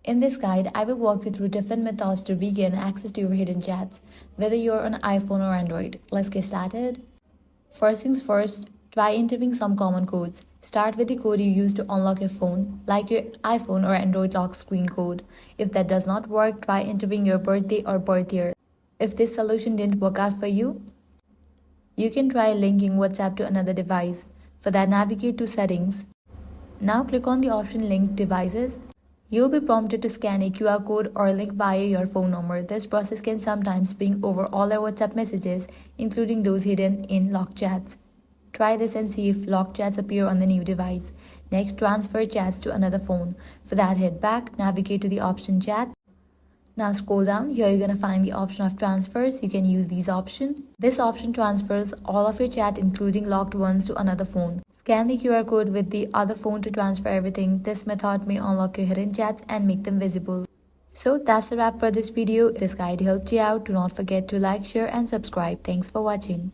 In this guide, I will walk you through different methods to regain access to your hidden chats, whether you're on iPhone or Android. Let's get started. First things first, try entering some common codes. Start with the code you use to unlock your phone, like your iPhone or Android lock screen code. If that does not work, try entering your birthday or birth year. If this solution didn't work out for you, you can try linking WhatsApp to another device. For that, navigate to Settings. Now click on the option Link Devices. You'll be prompted to scan a QR code or link via your phone number. This process can sometimes ping over all your WhatsApp messages, including those hidden in locked chats. Try this and see if locked chats appear on the new device. Next, transfer chats to another phone. For that, head back, navigate to the option Chat. Now scroll down. Here you're going to find the option of transfers. You can use these options. This option transfers all of your chat, including locked ones, to another phone. Scan the QR code with the other phone to transfer everything. This method may unlock your hidden chats and make them visible. So that's the wrap for this video. If this guide helped you out, do not forget to like, share and subscribe. Thanks for watching.